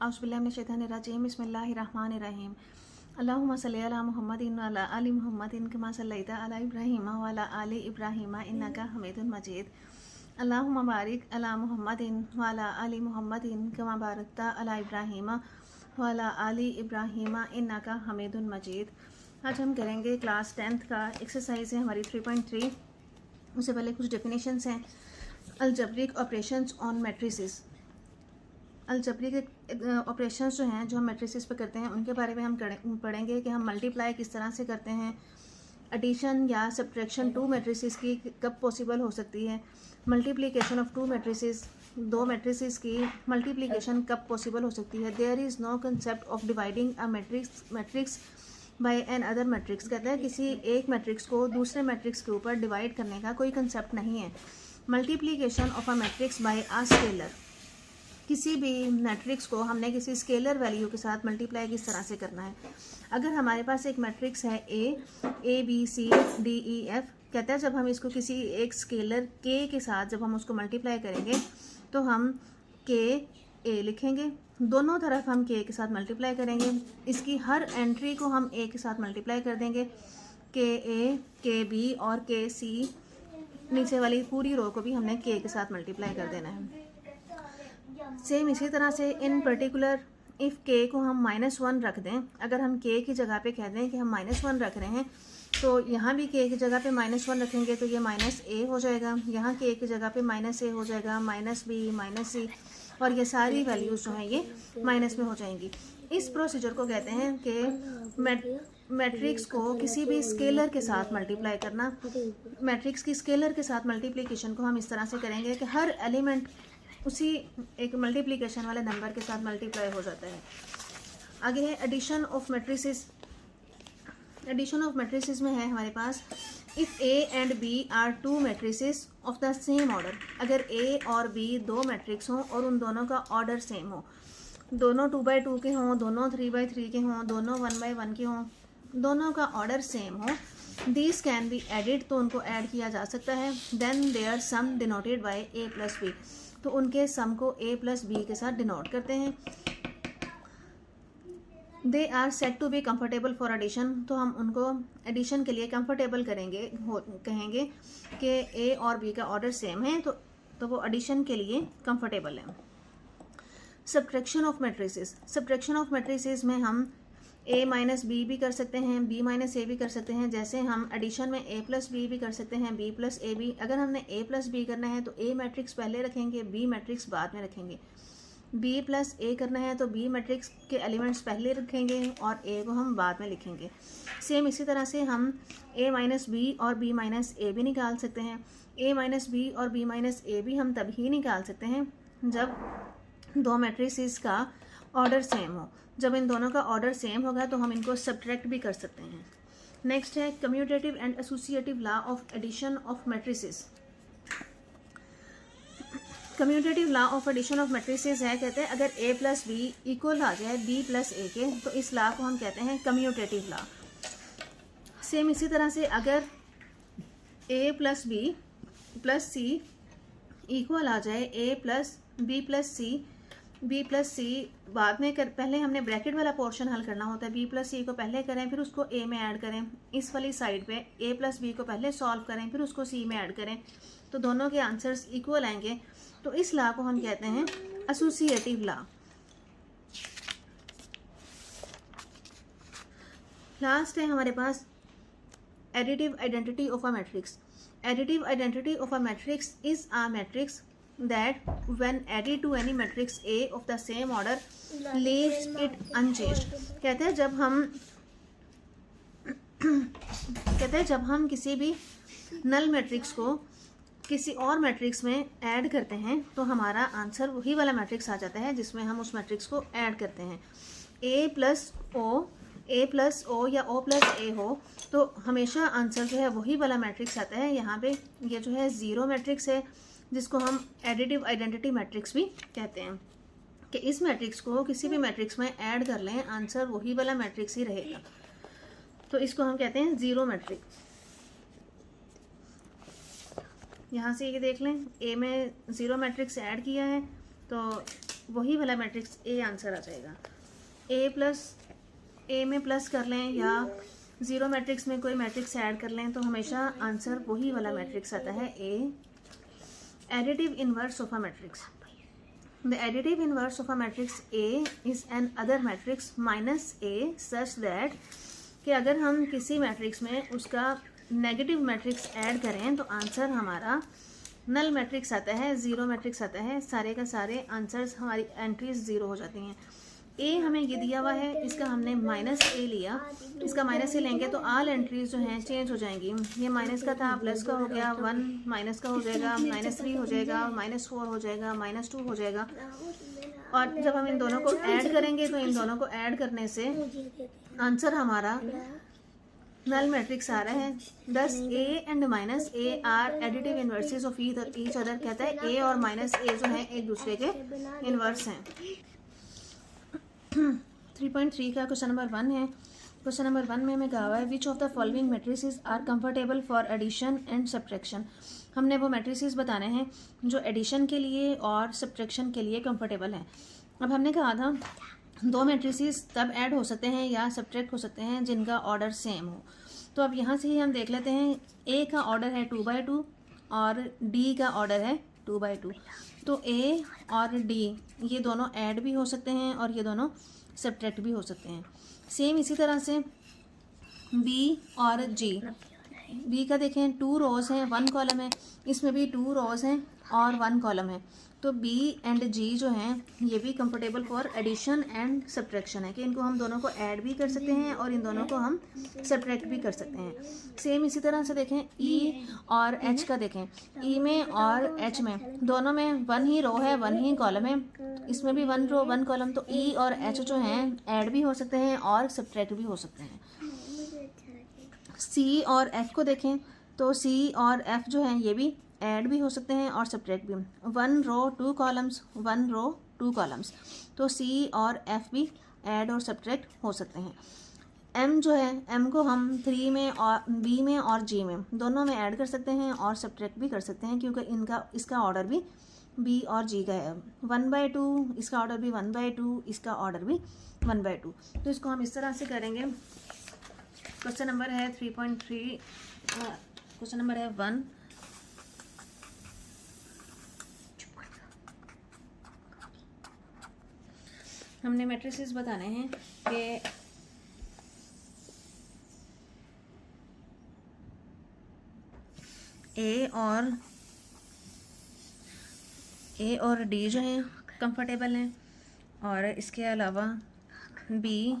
औज़ुबिल्लाहि मिनश्शैतानिर्रजीम बिस्मिल्लाहिर्रहमानिर्रहीम अल्लाहुम्मा सल्लि अला मुहम्मदिन व अला आलि मुहम्मदिन कमा सल्लैता अला इब्राहीम व अला आलि इब्राहीम इन्नका हमीदुन मजीद अल्लाहुम्मा बारिक अला मुहम्मदिन व अला आलि मुहम्मदिन कमा बारकता अला इब्राहीम व अला आलि इब्राहीम इन्नका हमीदुन मजीद। आज हम करेंगे क्लास 10th का एक्सरसाइज है हमारी 3.3। उससे पहले कुछ डेफिनेशंस हैं। Algebraic operations on matrices, algebraic operations जो हैं जो हम मैट्रिसेस पे करते हैं उनके बारे में हम पढ़ेंगे कि हम मल्टीप्लाई किस तरह से करते हैं। एडिशन या सब्ट्रैक्शन टू मैट्रिसेस की कब पॉसिबल हो सकती है। मल्टीप्लिकेशन ऑफ टू मैट्रिसेस, दो मैट्रिसेस की मल्टीप्लिकेशन कब पॉसिबल हो सकती है। There is no concept of dividing a matrix by another matrix. कहते हैं किसी एक मैट्रिक्स को दूसरे मैट्रिक्स के ऊपर डिवाइड करने का कोई कंसेप्ट नहीं है। Multiplication of a matrix bye a scalar, किसी भी मैट्रिक्स को हमने किसी स्केलर वैल्यू के साथ मल्टीप्लाई किस तरह से करना है। अगर हमारे पास एक मैट्रिक्स है A B C D E F, कहता है जब हम इसको किसी एक स्केलर के के साथ जब हम उसको मल्टीप्लाई करेंगे तो हम के ए लिखेंगे, दोनों तरफ हम के साथ मल्टीप्लाई करेंगे, इसकी हर एंट्री को हम ए के साथ मल्टीप्लाई कर देंगे, के ए के बी और के सी, नीचे वाली पूरी रो को भी हमने के साथ मल्टीप्लाई कर देना है। सेम इसी तरह से इन पर्टिकुलर इफ़ के को हम -1 रख दें, अगर हम के की जगह पे कह दें कि हम -1 रख रहे हैं तो यहाँ भी के की जगह पे -1 रखेंगे तो ये -a हो जाएगा, यहाँ के की जगह पे -a हो जाएगा, -b -c, और ये सारी वैल्यूज़ जो हैं ये माइनस में हो जाएंगी। इस प्रोसीजर को कहते हैं कि मैट्रिक्स को किसी भी स्केलर के साथ मल्टीप्लाई करना। मैट्रिक्स की स्केलर के साथ मल्टीप्लिकेशन को हम इस तरह से करेंगे कि हर एलिमेंट उसी एक मल्टीप्लिकेशन वाले नंबर के साथ मल्टीप्लाई हो जाता है। आगे है addition of matrices. Addition of matrices में है हमारे पास if A and B are two matrices of the same order. अगर ए और बी दो मैट्रिक्स हों और उन दोनों का ऑर्डर सेम हो, दोनों 2x2 के हों, दोनों 3x3 के हों, दोनों 1x1 के हों, दोनों का ऑर्डर सेम हो, दिस कैन बी एडिड, तो उनको ऐड किया जा सकता है। Then there sum denoted by A plus B, तो उनके सम को a प्लस बी के साथ डिनोट करते हैं। They are set to be comfortable for addition, तो हम उनको एडिशन के लिए कंफर्टेबल कहेंगे कि a और b का ऑर्डर सेम है तो वो एडिशन के लिए कंफर्टेबल है। Subtraction of matrices, subtraction of matrices में हम a माइनस बी भी कर सकते हैं, b माइनस ए भी कर सकते हैं, जैसे हम एडिशन में a प्लस बी भी कर सकते हैं, b प्लस ए बी। अगर हमने a प्लस बी करना है तो a मैट्रिक्स पहले रखेंगे, b मैट्रिक्स बाद में रखेंगे। b प्लस ए करना है तो b मैट्रिक्स के एलिमेंट्स पहले रखेंगे और a को हम बाद में लिखेंगे। सेम इसी तरह से हम a माइनस बी और b माइनस ए भी निकाल सकते हैं। a माइनस बी और b माइनस ए भी हम तभी निकाल सकते हैं जब दो मैट्रिसेस का ऑर्डर सेम हो। जब इन दोनों का ऑर्डर सेम होगा तो हम इनको सब्ट्रैक्ट भी कर सकते हैं। नेक्स्ट है commutative and associative law of addition of matrices. Commutative law of addition of matrices है, कहते हैं अगर a प्लस बी इक्वल आ जाए b प्लस ए के तो इस लॉ को हम कहते हैं कम्यूटेटिव लॉ। सेम इसी तरह से अगर a plus B plus C equal आ जाए a plus B plus C, b plus C बाद में पहले हमने ब्रैकेट वाला पोर्शन हल करना होता है, b प्लस सी को पहले करें फिर उसको a में ऐड करें, इस वाली साइड पे a प्लस बी को पहले सॉल्व करें फिर उसको c में ऐड करें, तो दोनों के आंसर्स इक्वल आएंगे। तो इस लॉ को हम कहते हैं एसोसिएटिव लॉ। लास्ट है हमारे पास additive identity of a matrix. Additive identity of a matrix is a matrix that when added to any matrix A of the same order leaves it unchanged। कहते हैं जब हम किसी भी नल मैट्रिक्स को किसी और मैट्रिक्स में ऐड करते हैं तो हमारा आंसर वही वाला मैट्रिक्स आ जाता है जिसमें हम उस मैट्रिक्स को ऐड करते हैं। a प्लस o या o प्लस ए हो तो हमेशा आंसर जो है वही वाला मैट्रिक्स आता है। यहाँ पे ये जो है ज़ीरो मैट्रिक्स है जिसको हम एडिटिव आइडेंटिटी मैट्रिक्स भी कहते हैं कि इस मैट्रिक्स को किसी भी मैट्रिक्स में ऐड कर लें आंसर वही वाला मैट्रिक्स ही रहेगा, तो इसको हम कहते हैं ज़ीरो मैट्रिक्स। यहाँ से ये देख लें a में ज़ीरो मैट्रिक्स ऐड किया है तो वही वाला मैट्रिक्स ए आंसर आ जाएगा। ए में प्लस कर लें या ज़ीरो मैट्रिक्स में कोई मैट्रिक्स ऐड कर लें तो हमेशा आंसर वही वाला मैट्रिक्स आता है, A. Additive inverse of a matrix, the additive inverse of a matrix A is another matrix minus A such that कि अगर हम किसी मैट्रिक्स में उसका नेगेटिव मैट्रिक्स ऐड करें तो आंसर हमारा नल मैट्रिक्स आता है, ज़ीरो मैट्रिक्स आता है, सारे का सारे आंसर्स हमारी एंट्रीज ज़ीरो हो जाती हैं। ए हमें ये दिया हुआ है, इसका हमने माइनस ए लिया, इसका माइनस ए लेंगे तो ऑल एंट्रीज जो हैं चेंज हो जाएंगी। ये माइनस का था, प्लस का हो गया, 1 माइनस का हो जाएगा, -3 हो जाएगा, -4 हो जाएगा, -2 हो जाएगा। और जब हम इन दोनों को ऐड करेंगे तो इन दोनों को ऐड करने से आंसर हमारा नल मैट्रिक्स आ रहा है। Thus A and minus A are additive inverses of each other, कहता है ए और माइनस ए जो है एक दूसरे के इनवर्स हैं। 3.3 का क्वेश्चन नंबर 1 है। क्वेश्चन नंबर 1 में हमें कहा हुआ है which of the following matrices are comfortable for addition and subtraction. हमने वो मैट्रिसेस बताने हैं जो एडिशन के लिए और सब्ट्रैक्शन के लिए कंफर्टेबल हैं। अब हमने कहा था दो मैट्रिसेस तब ऐड हो सकते हैं या सब्ट्रैक्ट हो सकते हैं जिनका ऑर्डर सेम हो। तो अब यहाँ से ही हम देख लेते हैं, ए का ऑर्डर है 2/2 और डी का ऑर्डर है 2/2। तो ए और डी ये दोनों ऐड भी हो सकते हैं और ये दोनों सब्ट्रैक्ट भी हो सकते हैं। सेम इसी तरह से बी और जी, बी का देखें 2 रोज़ हैं 1 कॉलम है, इसमें भी 2 रोज़ हैं और 1 कॉलम है। तो बी एंड जी जो हैं ये भी comfortable for addition and subtraction है कि इनको हम दोनों को ऐड भी कर सकते हैं और इन दोनों को हम सब्ट्रैक्ट भी कर सकते हैं। सेम इसी तरह से देखें ई और एच का देखें, ई में और एच में दोनों में 1 ही रो है 1 ही कॉलम है, इसमें भी 1 रो 1 कॉलम। तो ई और एच जो हैं ऐड भी हो सकते हैं और सब्ट्रैक्ट भी हो सकते हैं। सी और एफ को देखें तो सी और एफ जो हैं ये भी ऐड भी हो सकते हैं और सब्ट्रैक्ट भी। 1 रो 2 कॉलम्स 1 रो 2 कॉलम्स, तो सी और एफ भी ऐड और सब्ट्रैक्ट हो सकते हैं। एम जो है, एम को हम 3 में और बी में और जी में दोनों में ऐड कर सकते हैं और सब्ट्रैक्ट भी कर सकते हैं क्योंकि इसका ऑर्डर भी बी और जी का है। 1/2 इसका ऑर्डर भी 1/2, इसका ऑर्डर भी 1/2। तो इसको हम इस तरह से करेंगे। क्वेश्चन नंबर है 3.3, क्वेश्चन नंबर है 1। हमने मैट्रिसेस बताने हैं कि ए और डी जो हैं कंफर्टेबल हैं और इसके अलावा बी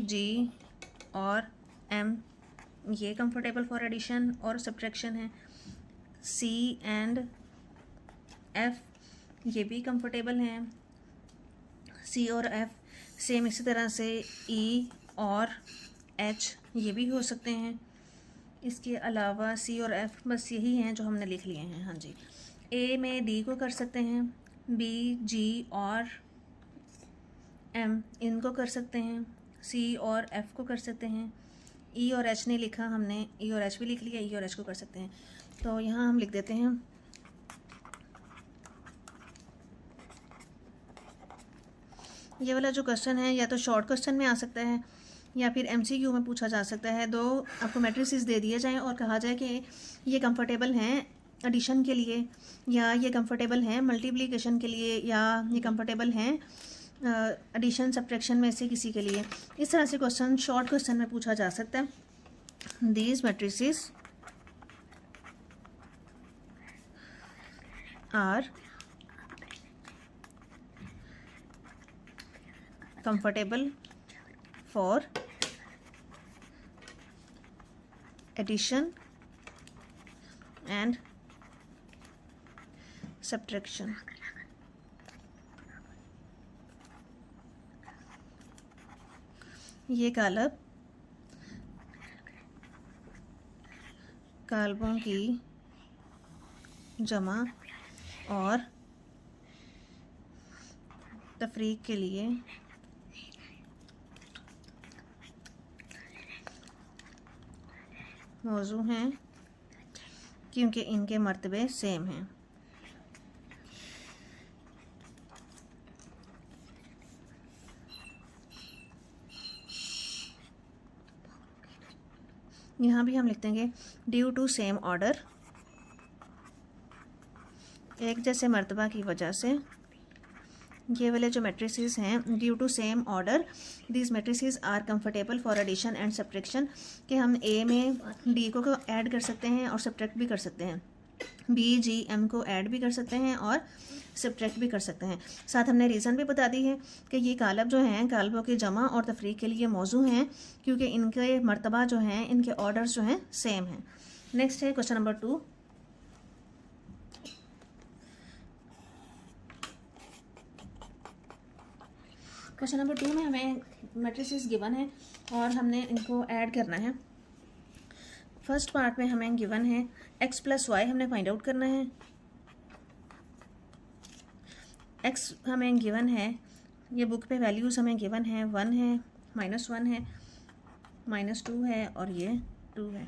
जी और एम ये कंफर्टेबल फॉर एडिशन और सब्ट्रैक्शन है। सी एंड एफ ये भी कंफर्टेबल हैं, सी और एफ। सेम इसी तरह से ई और एच ये भी हो सकते हैं। इसके अलावा सी और एफ बस यही हैं जो हमने लिख लिए हैं। हाँ जी, ए में डी को कर सकते हैं, बी जी और एम इनको कर सकते हैं, सी और एफ को कर सकते हैं। ई और एच नहीं लिखा हमने, ई और एच भी लिख लिया, ई और एच को कर सकते हैं। तो यहाँ हम लिख देते हैं ये वाला जो क्वेश्चन है या तो शॉर्ट क्वेश्चन में आ सकता है या फिर एमसीक्यू में पूछा जा सकता है। दो आपको मैट्रिसेस दे दिए जाएं और कहा जाए कि ये कंफर्टेबल हैं एडिशन के लिए या ये कंफर्टेबल हैं मल्टीप्लिकेशन के लिए या ये कंफर्टेबल हैं एडिशन सब्ट्रैक्शन में से किसी के लिए। इस तरह से क्वेश्चन शॉर्ट क्वेश्चन में पूछा जा सकता है। These matrices are comfortable for addition and subtraction। ये काल्बों की जमा और तफरीक के लिए मौजू हैं क्योंकि इनके मर्तबे सेम हैं। यहाँ भी हम लिख देंगे ड्यू टू सेम ऑर्डर, एक जैसे मर्तबा की वजह से ये वाले जो मैट्रिसेस हैं, due to same order these matrices are comfortable for addition and subtraction, कि हम ए में डी को ऐड कर सकते हैं और सब्ट्रैक्ट भी कर सकते हैं, बी जी एम को ऐड भी कर सकते हैं और सब्ट्रैक्ट भी कर सकते हैं। साथ हमने रीज़न भी बता दी है कि ये कालब जो हैं कालबों की जमा और तफरीक के लिए मौजू हैं, क्योंकि इनके मर्तबा जो हैं, इनके ऑर्डर्स जो हैं सेम हैं। नेक्स्ट है क्वेश्चन नंबर 2। क्वेश्चन नंबर 2 में हमें मैट्रिसेस गिवन है और हमने इनको ऐड करना है। फर्स्ट पार्ट में हमें गिवन है x प्लस वाई, हमने फाइंड आउट करना है। x हमें गिवन है, ये बुक पे वैल्यूज़ हमें गिवन है, 1 है, -1 है, -2 है और ये 2 है।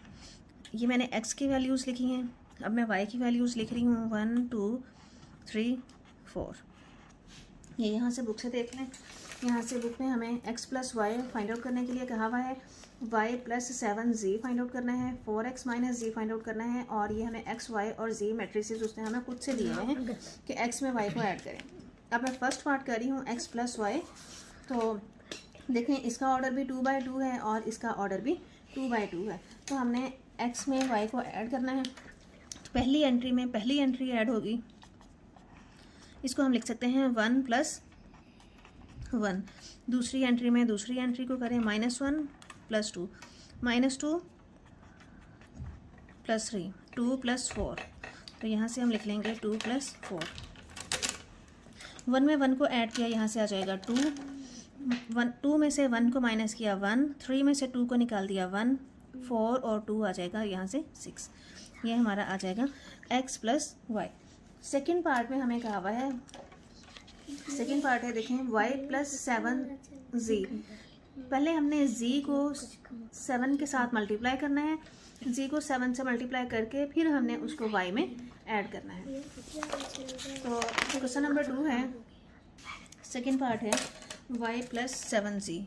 ये मैंने x की वैल्यूज़ लिखी हैं। अब मैं y की वैल्यूज़ लिख रही हूँ 1 2 3 4। ये यहाँ से बुक से देख लें। यहाँ से बुक में हमें x plus Y find out करने के लिए कहा हुआ है, y plus 7z find out करना है, 4x minus z find out करना है, और ये हमें x, y और z मैट्रिसेस उसने हमें खुद से दिए हैं कि x में y को ऐड करें। अब मैं फर्स्ट पार्ट कर रही हूँ x प्लस वाई। तो देखें इसका ऑर्डर भी 2/2 है और इसका ऑर्डर भी 2/2 है। तो हमने x में y को ऐड करना है। तो पहली एंट्री में पहली एंट्री ऐड होगी, इसको हम लिख सकते हैं 1 + 1। दूसरी एंट्री में दूसरी एंट्री को करें -1 + 2, -2 + 3, 2 + 4। तो यहाँ से हम लिख लेंगे 2 + 4। 1 में 1 को ऐड किया, यहाँ से आ जाएगा 2 में से 1 को माइनस किया 1, 3 में से 2 को निकाल दिया 1, 4 और 2 आ जाएगा यहाँ से 6। ये हमारा आ जाएगा x plus Y. Second part में हमें कहा हुआ है, सेकेंड पार्ट है देखें y प्लस 7z। पहले हमने z को 7 के साथ मल्टीप्लाई करना है, z को 7 से मल्टीप्लाई करके फिर हमने उसको y में ऐड करना है। तो क्वेश्चन नंबर 2 है, सेकेंड पार्ट है y प्लस 7z।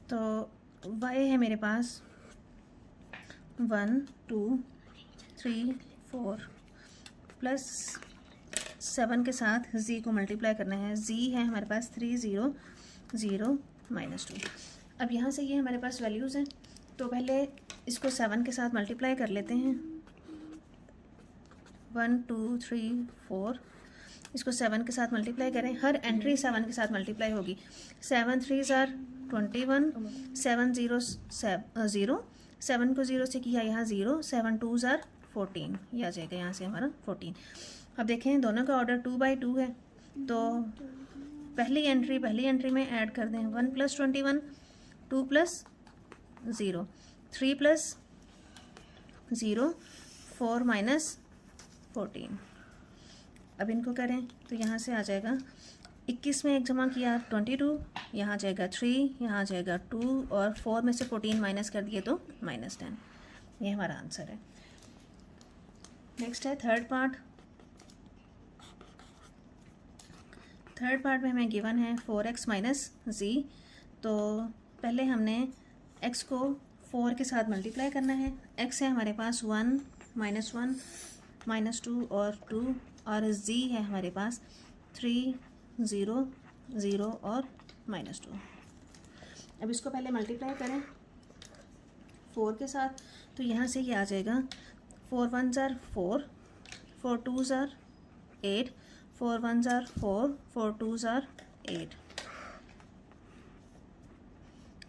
तो y है मेरे पास 1 2 3 4 प्लस 7 के साथ z को मल्टीप्लाई करना है। z है हमारे पास 3 0 0 -2। अब यहाँ से ये हमारे पास वैल्यूज़ हैं, तो पहले इसको 7 के साथ मल्टीप्लाई कर लेते हैं। 1 2 3 4, इसको 7 के साथ मल्टीप्लाई करें। हर एंट्री 7 के साथ मल्टीप्लाई होगी। 7 3s are 21, 7 0s 0, 7 को 0 से किया यहाँ 0, 7 2s are 14, ये आ जाएगा यहाँ से हमारा 14। अब देखें दोनों का ऑर्डर 2/2 है, तो पहली एंट्री में ऐड कर दें 1 + 21, 2 + 0, 3 + 0, 4 - 14। अब इनको करें तो यहाँ से आ जाएगा 21 में 1 जमा किया 22, यहाँ आ जाएगा 3, यहाँ आ जाएगा 2 और 4 में से 14 माइनस कर दिए तो -10। ये हमारा आंसर है। नेक्स्ट है थर्ड पार्ट। थर्ड पार्ट में हमें गिवन है 4x - z। तो पहले हमने x को 4 के साथ मल्टीप्लाई करना है। x है हमारे पास 1 -1 -2 और 2, और z है हमारे पास 3 0 0 और -2। अब इसको पहले मल्टीप्लाई करें 4 के साथ, तो यहाँ से ये आ जाएगा 4 1s are 4, 4 2s are 8, 4 1s are 4, 4 2s are 8,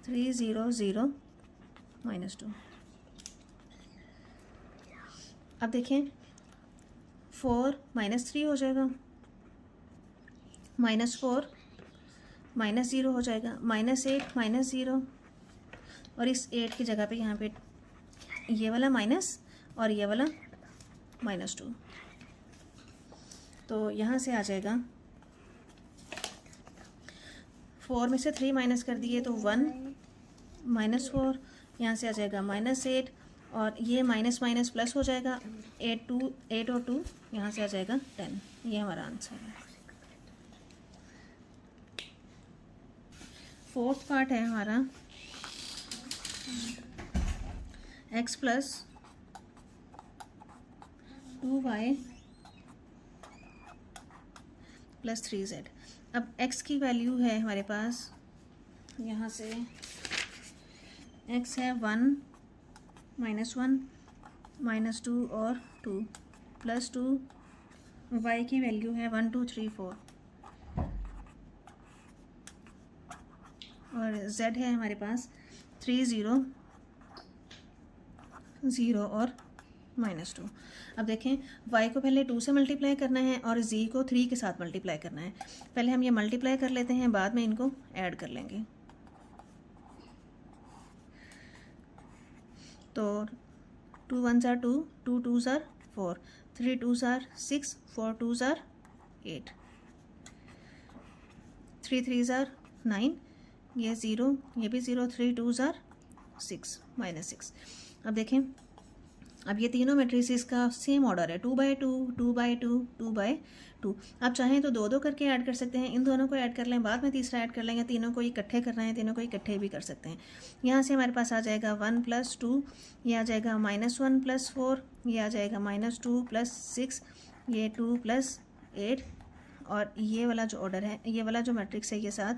3 0 0 -2। अब देखें 4 -3 हो जाएगा, -4 -0 हो जाएगा, -8 -0, और इस 8 की जगह पे यहाँ पे ये वाला माइनस और ये वाला -2। तो यहाँ से आ जाएगा 4 में से 3 माइनस कर दिए तो 1 -4, यहाँ से आ जाएगा -8, और ये माइनस माइनस प्लस हो जाएगा 8 और 2, यहाँ से आ जाएगा 10। ये हमारा आंसर है। फोर्थ पार्ट है हमारा x plus 2y plus 3z। अब x की वैल्यू है हमारे पास, यहाँ से x है 1 -1 -2 और 2 प्लस 2, y की वैल्यू है 1 2 3 4 और z है हमारे पास 3 0 0 और -2। अब देखें y को पहले 2 से मल्टीप्लाई करना है और z को 3 के साथ मल्टीप्लाई करना है। पहले हम ये मल्टीप्लाई कर लेते हैं, बाद में इनको ऐड कर लेंगे। तो 2 1s are 2, 2 2s are 4, 3 2s are 6, 4 2s are 8, 3 3s are 9, ये 0, ये भी 0, 3 2s are 6 -6। अब देखें, अब ये तीनों मैट्रिसेस का सेम ऑर्डर है, 2 बाई 2 2 बाई 2 2 बाई 2। आप चाहें तो दो दो करके ऐड कर सकते हैं, इन दोनों को ऐड कर लें, बाद में तीसरा ऐड कर लेंगे। तीनों को इकट्ठे करना है, तीनों को इकट्ठे भी कर सकते हैं। यहाँ से हमारे पास आ जाएगा 1 + 2, ये आ जाएगा -1 + 4, ये आ जाएगा -2 + 6, ये 2 + 8 और ये वाला जो ऑर्डर है, ये वाला जो मैट्रिक्स है, ये साथ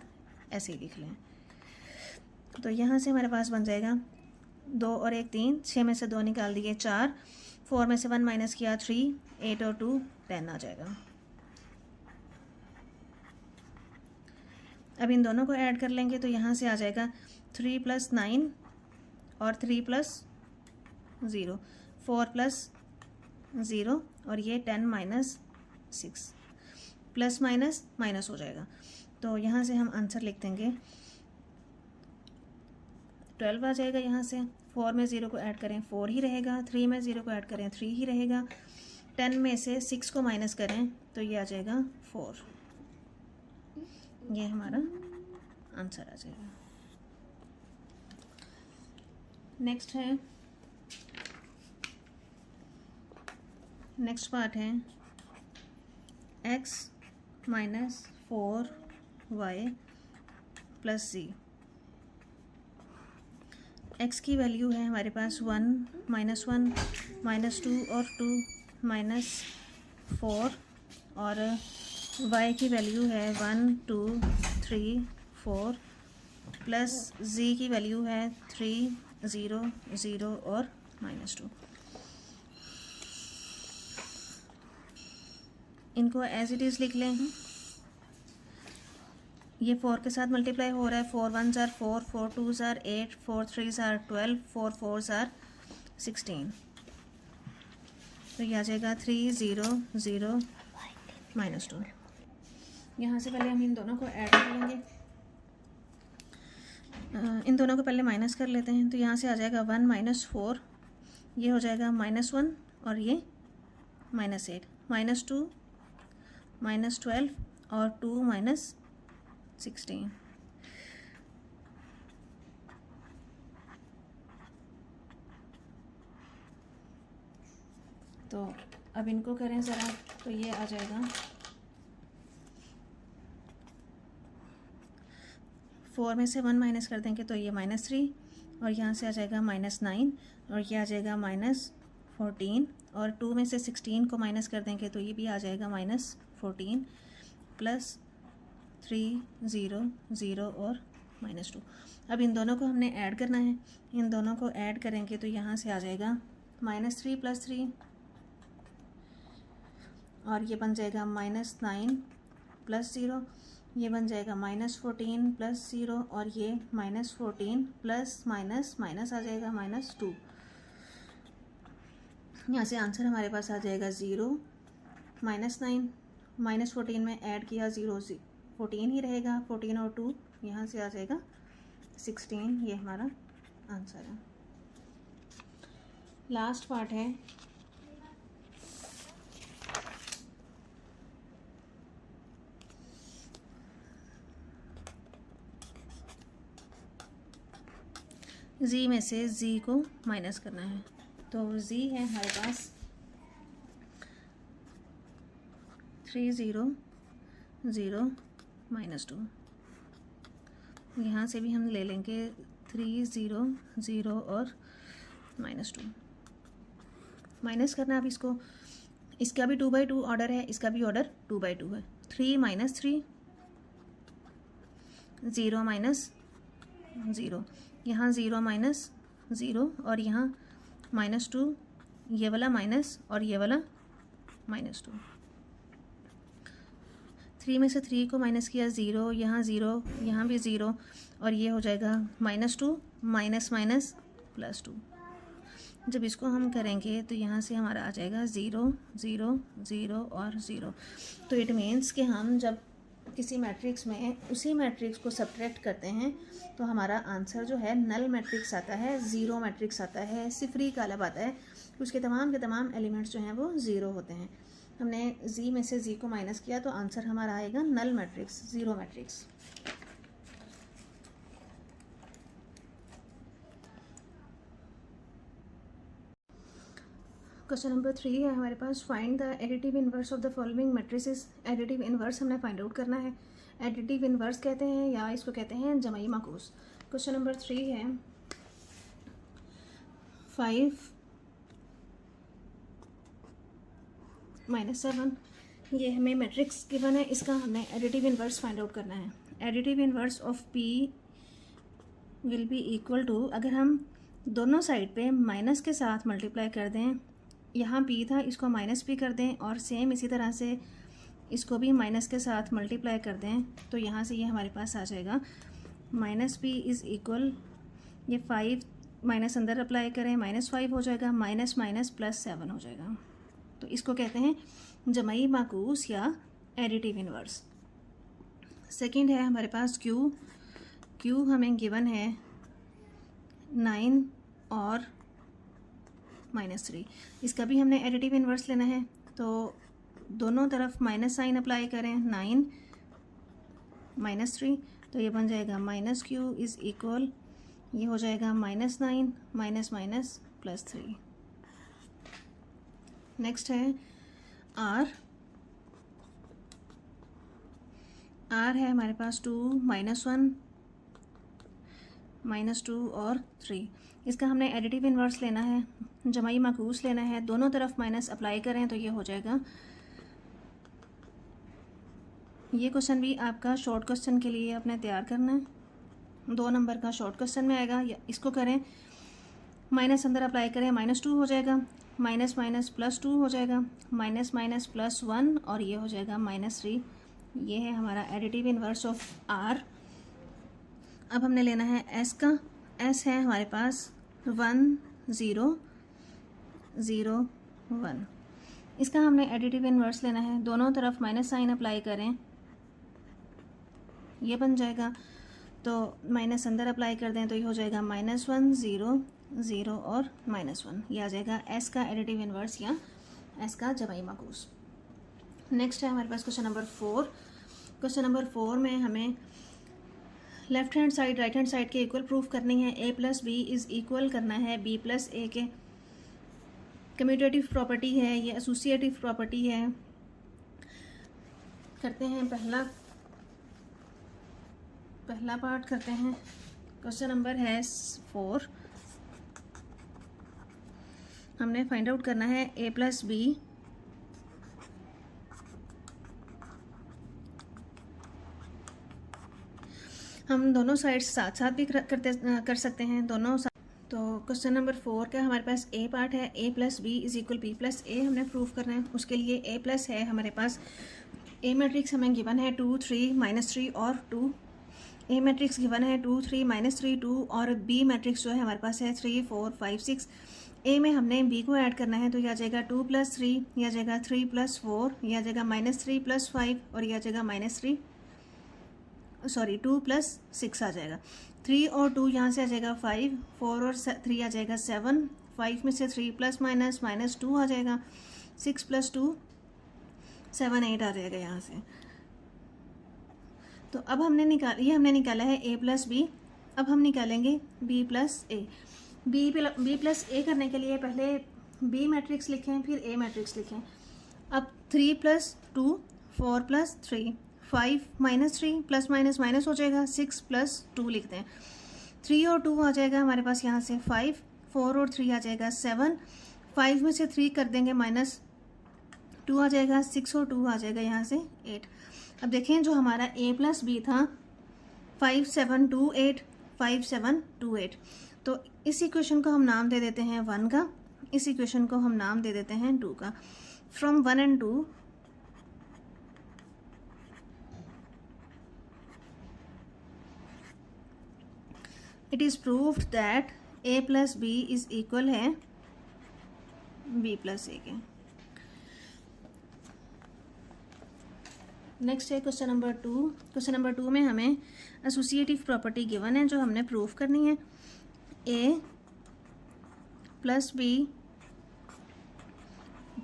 ऐसे ही लिख लें। तो यहाँ से हमारे पास बन जाएगा 2 और 1 3, 6 में से 2 निकाल दिए 4, 4 में से 1 माइनस किया 3, 8 और 2 10 आ जाएगा। अब इन दोनों को ऐड कर लेंगे तो यहाँ से आ जाएगा 3 + 9 और 3 + 0, 4 + 0 और ये 10 - 6, प्लस माइनस माइनस हो जाएगा। तो यहाँ से हम आंसर लिख देंगे 12 आ जाएगा। यहाँ से 4 में 0 को ऐड करें 4 ही रहेगा, 3 में 0 को ऐड करें 3 ही रहेगा, 10 में से 6 को माइनस करें तो ये आ जाएगा 4। ये हमारा आंसर आ जाएगा। नेक्स्ट पार्ट है x - 4y + z। x की वैल्यू है हमारे पास 1 -1 -2 और 2 -4 और y की वैल्यू है 1 2 3 4 प्लस z की वैल्यू है 3 0 0 और -2। इनको एज इट इज़ लिख लें। ये 4 के साथ मल्टीप्लाई हो रहा है, 4 1s are 4, 4 2s are 8, 4 3s are 12, 4 4s are 16। तो ये आ जाएगा 3 0 0 -2। यहाँ से पहले हम इन दोनों को ऐड कर लेंगे, इन दोनों को पहले माइनस कर लेते हैं। तो यहाँ से आ जाएगा 1 -4, ये हो जाएगा -1 और ये -8, -2 -12 और 2 -16। तो अब इनको करें ज़रा, तो ये आ जाएगा 4 में से 1 माइनस कर देंगे तो ये -3 और यहाँ से आ जाएगा -9 और ये आ जाएगा -14 और 2 में से 16 को माइनस कर देंगे तो ये भी आ जाएगा -14 प्लस 3 0 0 और -2। अब इन दोनों को हमने ऐड करना है, इन दोनों को ऐड करेंगे तो यहाँ से आ जाएगा -3 + 3 और ये बन जाएगा -9 + 0, ये बन जाएगा -14 + 0 और ये -14 प्लस माइनस माइनस आ जाएगा -2। यहाँ से आंसर हमारे पास आ जाएगा 0 -9 -14 में ऐड किया 0 14 ही रहेगा, 14 और 2 यहाँ से आ जाएगा 16। ये हमारा आंसर है। लास्ट पार्ट है z में से z को माइनस करना है। तो z है हमारे पास 3 0 0 -2, यहाँ से भी हम ले लेंगे 3 0 0 और -2 माइनस करना। अब इसको, इसका भी 2/2 ऑर्डर है, इसका भी ऑर्डर 2/2 है। 3 - 3 0 - 0, यहाँ 0 - 0 और यहाँ -2, ये वाला माइनस और ये वाला -2। 3 में से 3 को माइनस किया 0, यहाँ 0, यहाँ भी 0 और ये हो जाएगा -2 माइनस +2। जब इसको हम करेंगे तो यहाँ से हमारा आ जाएगा 0 0 0 और 0। तो इट मीन्स कि हम जब किसी मैट्रिक्स में उसी मैट्रिक्स को सब्ट्रैक्ट करते हैं तो हमारा आंसर जो है नल मैट्रिक्स आता है, ज़ीरो मैट्रिक्स आता है, सिफरी कालब आता है। उसके तमाम के तमाम एलिमेंट्स जो हैं वो ज़ीरो होते हैं। हमने जी में से जी को माइनस किया तो आंसर हमारा आएगा null matrix, zero matrix. Question number 3 है हमारे पास, find the additive inverse of the following matrices. Additive inverse हमने फाइंड आउट करना है। एडिटिव इन्वर्स कहते हैं या इसको कहते हैं जमाई माकूस। क्वेश्चन नंबर 3 है 5 - 7, ये हमें मैट्रिक्स गिवन है, इसका हमने एडिटिव इन्वर्स फाइंड आउट करना है। Additive inverse of P will be equal to, अगर हम दोनों साइड पे माइनस के साथ मल्टीप्लाई कर दें, यहाँ P था इसको -P कर दें और सेम इसी तरह से इसको भी माइनस के साथ मल्टीप्लाई कर दें तो यहाँ से ये हमारे पास आ जाएगा -P इज़ इक्वल, ये 5 माइनस अंदर अप्लाई करें -5 हो जाएगा, माइनस +7 हो जाएगा। तो इसको कहते हैं जमाई माकूस या एडिटिव इन्वर्स। सेकंड है हमारे पास Q हमें गिवन है 9 और -3, इसका भी हमने एडिटिव इन्वर्स लेना है। तो दोनों तरफ माइनस साइन अप्लाई करें, 9 -3, तो ये बन जाएगा -Q इज़ इक्वल, ये हो जाएगा -9 -3। नेक्स्ट है R है हमारे पास 2 -1 -2 और 3, इसका हमने एडिटिव इन्वर्स लेना है, जमाई माकूस लेना है। दोनों तरफ माइनस अप्लाई करें तो ये हो जाएगा। ये क्वेश्चन भी आपका शॉर्ट क्वेश्चन के लिए आपने तैयार करना है, 2 नंबर का शॉर्ट क्वेश्चन में आएगा। इसको करें, माइनस अंदर अप्लाई करें, -2 हो जाएगा, माइनस +2 हो जाएगा, माइनस +1 और ये हो जाएगा -3। ये है हमारा एडिटिव इन्वर्स ऑफ R। अब हमने लेना है S का। S है हमारे पास 1 0 0 1, इसका हमने एडिटिव इन्वर्स लेना है। दोनों तरफ माइनस साइन अप्लाई करें, ये बन जाएगा। तो माइनस अंदर अप्लाई कर दें तो ये हो जाएगा -1 0 0 और -1, ये आ जाएगा S का एडिटिव इन्वर्स या S का जमाई माकूस। नेक्स्ट है हमारे पास क्वेश्चन नंबर 4। क्वेश्चन नंबर 4 में हमें left hand side right hand side के इक्वल प्रूफ करनी है। A + B इज़ इक्वल करना है B + A के। कम्यूटेटिव प्रॉपर्टी है, ये एसोसिएटिव प्रॉपर्टी है। करते हैं पहला पार्ट करते हैं। क्वेश्चन नंबर है 4, हमने फाइंड आउट करना है A + B हम दोनों साइड्स साथ साथ भी कर सकते हैं दोनों तो क्वेश्चन नंबर 4 का हमारे पास A पार्ट है, A + B is equal B + A हमने प्रूफ करना है। उसके लिए A+ है हमारे पास, A मैट्रिक्स हमें गिवन है 2 3 -3 और 2। A मैट्रिक्स गिवन है 2 3 -3 2 और B मैट्रिक्स जो है हमारे पास है 3 4 5 6। A में हमने B को ऐड करना है तो यह आ जाएगा 2 + 3, यह आ जाएगा 3 + 4, यह आ जाएगा -3 + 5 और यह आ जाएगा -2 + 6 आ जाएगा। 3 और 2 यहाँ से आ जाएगा 5, 4 और 3 आ जाएगा 7, 5 में से 3 ± -2 आ जाएगा, 6 + 2 7 8 आ जाएगा यहाँ से। तो अब हमने निकाला है A + B। अब हम निकालेंगे B + A। B + A करने के लिए पहले B मैट्रिक्स लिखें, फिर A मैट्रिक्स लिखें। अब 3 + 2 4 + 3 5 माइनस 3 प्लस माइनस माइनस हो जाएगा, 6 प्लस 2 लिखते हैं। 3 और 2 आ जाएगा हमारे पास यहाँ से 5, 4 और 3 आ जाएगा 7, 5 में से 3 कर देंगे माइनस 2 आ जाएगा, 6 और 2 आ जाएगा यहाँ से 8। अब देखें जो हमारा a प्लस बी था 5 7 2 8, 5 7 2 8, तो इस इक्वेशन को हम नाम दे देते हैं 1 का, इस इक्वेशन को हम नाम दे देते हैं 2 का। From 1 and 2 it is proved that a plus B is equal है b प्लस a के। नेक्स्ट है क्वेश्चन नंबर 2। क्वेश्चन नंबर 2 में हमें एसोसिएटिव प्रॉपर्टी गिवन है जो हमने प्रूव करनी है। a plus B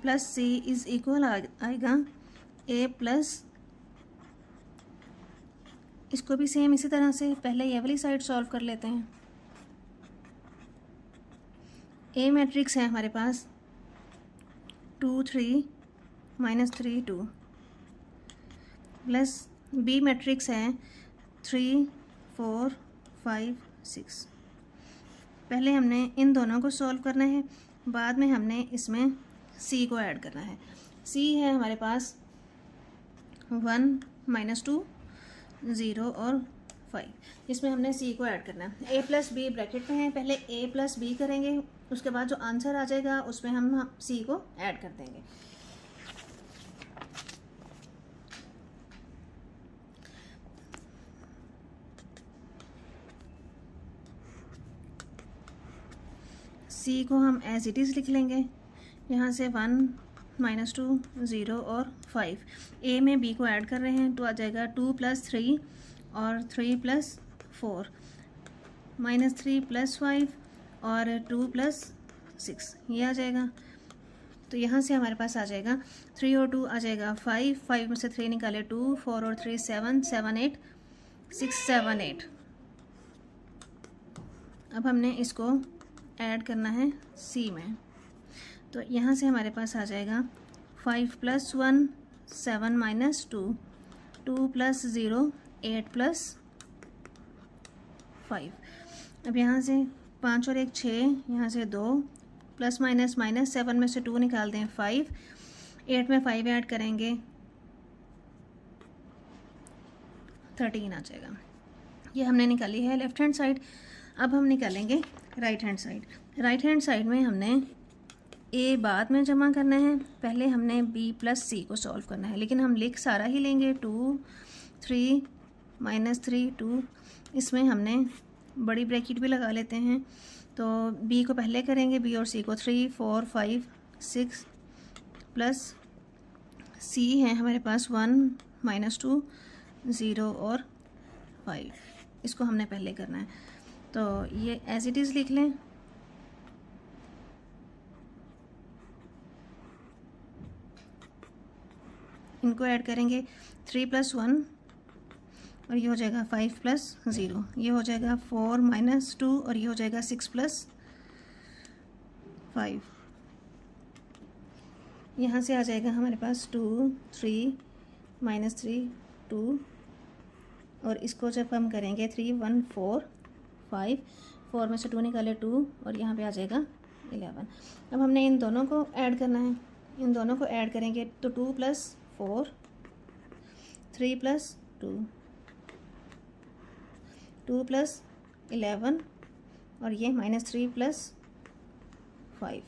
plus C is equal आएगा a प्लस, इसको भी सेम इसी तरह से पहले ये वाली साइड सॉल्व कर लेते हैं। a मैट्रिक्स है हमारे पास 2 3 माइनस 3 2, प्लस बी मैट्रिक्स है 3 4 5 6। पहले हमने इन दोनों को सॉल्व करना है, बाद में हमने इसमें सी को ऐड करना है। सी है हमारे पास 1 माइनस 2 0 और 5, इसमें हमने सी को ऐड करना है। a प्लस बी ब्रैकेट में है, पहले a प्लस बी करेंगे, उसके बाद जो आंसर आ जाएगा उसमें हम सी को ऐड कर देंगे। सी को हम एज इट इज़ लिख लेंगे, यहाँ से 1 माइनस 2 0 और 5। ए में बी को ऐड कर रहे हैं तो आ जाएगा 2 प्लस 3 और 3 प्लस 4, माइनस 3 प्लस 5 और 2 प्लस 6, ये आ जाएगा। तो यहाँ से हमारे पास आ जाएगा 3 और 2 आ जाएगा 5, 5 में से 3 निकाले 2, 4 और 3 7, 7 8 6 7 8। अब हमने इसको ऐड करना है सी में, तो यहाँ से हमारे पास आ जाएगा 5 प्लस 1 7 माइनस 2, 2 प्लस 0 8 प्लस 5। अब यहाँ से 5 और 1 6, यहाँ से 2 प्लस माइनस माइनस 7 में से 2 निकाल दें 5, 8 में 5 ऐड करेंगे 13 आ जाएगा। ये हमने निकाली है लेफ्ट हैंड साइड। अब हम निकालेंगे right hand side. Right hand side में हमने a बाद में जमा करना है, पहले हमने b प्लस सी को सॉल्व करना है, लेकिन हम लिख सारा ही लेंगे 2 3 माइनस 3 2, इसमें हमने बड़ी ब्रैकेट भी लगा लेते हैं। तो b को पहले करेंगे, b और c को 3 4 5 6 प्लस c है हमारे पास 1 माइनस 2 0 और 5, इसको हमने पहले करना है। तो ये एज इट इज़ लिख लें। इनको ऐड करेंगे 3 प्लस 1 और ये हो जाएगा 5 प्लस 0, ये हो जाएगा 4 माइनस 2 और ये हो जाएगा 6 प्लस 5। यहाँ से आ जाएगा हमारे पास 2 3 माइनस 3 2, और इसको जब हम करेंगे 3 1 4 5, 4 में से 2 निकाले 2 और यहाँ पे आ जाएगा 11। अब हमने इन दोनों को ऐड करना है, इन दोनों को ऐड करेंगे तो 2 प्लस 4 3 प्लस 2 2 प्लस 11 और ये माइनस 3 प्लस 5।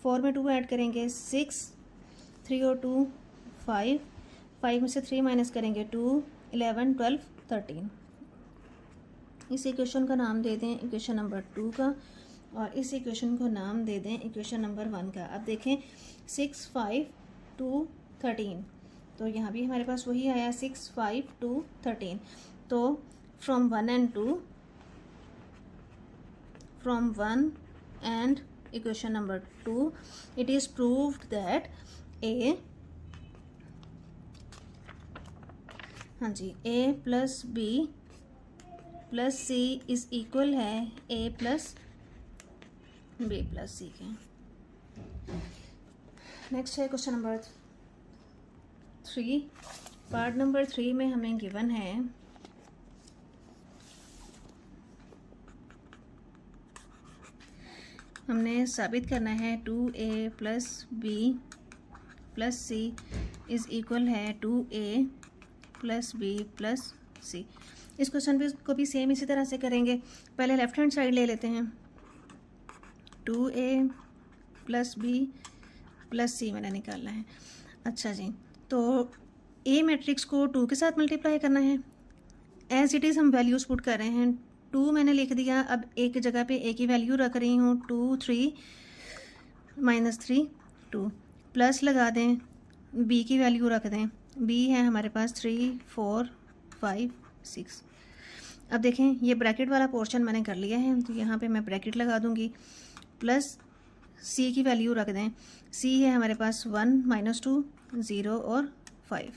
4 में 2 ऐड करेंगे 6, 3 और 2 5, 5 में से 3 माइनस करेंगे 2 11 12 13। इस इक्वेशन का नाम दे दें इक्वेशन नंबर 2 का, और इस इक्वेशन को नाम दे दें इक्वेशन नंबर 1 का। अब देखें 6 5 2 13, तो यहाँ भी हमारे पास वही आया 6 5 2 13। तो from 1 and 2, from 1 and equation number 2 it is proved that a, हाँ जी, a plus B plus C is equal है a plus B plus C के। नेक्स्ट है क्वेश्चन नंबर 3। पार्ट नंबर 3 में हमें गिवन है हमने साबित करना है 2a plus b plus c is equal है 2a plus b plus c। इस क्वेश्चन को भी सेम इसी तरह से करेंगे। पहले लेफ्ट हैंड साइड ले लेते हैं। 2a plus b plus c मैंने निकालना है। अच्छा जी, तो a मैट्रिक्स को 2 के साथ मल्टीप्लाई करना है। एज इट इज़ हम वैल्यूज़ पुट कर रहे हैं। 2 मैंने लिख दिया, अब एक जगह पे a की वैल्यू रख रही हूँ। 2 3 -3 2 प्लस लगा दें, b की वैल्यू रख दें। b है हमारे पास 3 4 5 6। अब देखें ये ब्रैकेट वाला पोर्शन मैंने कर लिया है, तो यहाँ पे मैं ब्रैकेट लगा दूँगी। प्लस c की वैल्यू रख दें। c है हमारे पास 1 -2 0 और 5।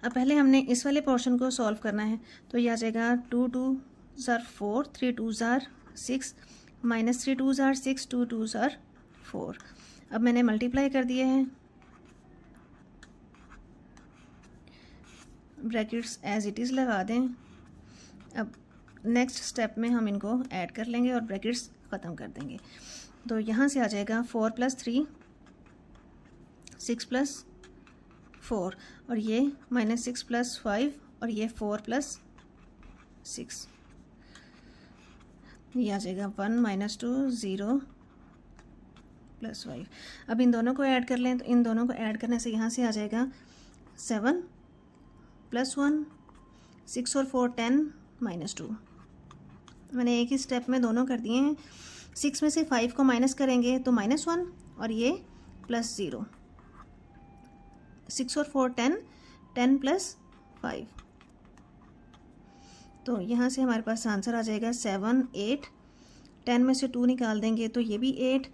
अब पहले हमने इस वाले पोर्शन को सॉल्व करना है, तो ये आ जाएगा 2 2 ज़ार 4 3 2 ज़ार 6 -3 2 ज़ार 6 2 2 ज़ार 4। अब मैंने मल्टीप्लाई कर दिए हैं, ब्रैकेट्स एज इट इज़ लगा दें। अब नेक्स्ट स्टेप में हम इनको ऐड कर लेंगे और ब्रैकेट्स ख़त्म कर देंगे। तो यहाँ से आ जाएगा 4 + 3 6 + 4 और ये -6 + 5 और ये 4 + 6, ये आ जाएगा 1 -2 0 + 5। अब इन दोनों को ऐड कर लें, तो इन दोनों को ऐड करने से यहाँ से आ जाएगा 7 + 1 6 और 4 10 -2। मैंने एक ही स्टेप में दोनों कर दिए हैं। 6 में से 5 को माइनस करेंगे तो -1 और ये +0। 6 और 4 10 10 + 5। तो यहाँ से हमारे पास आंसर आ जाएगा 7 8। 10 में से 2 निकाल देंगे तो ये भी 8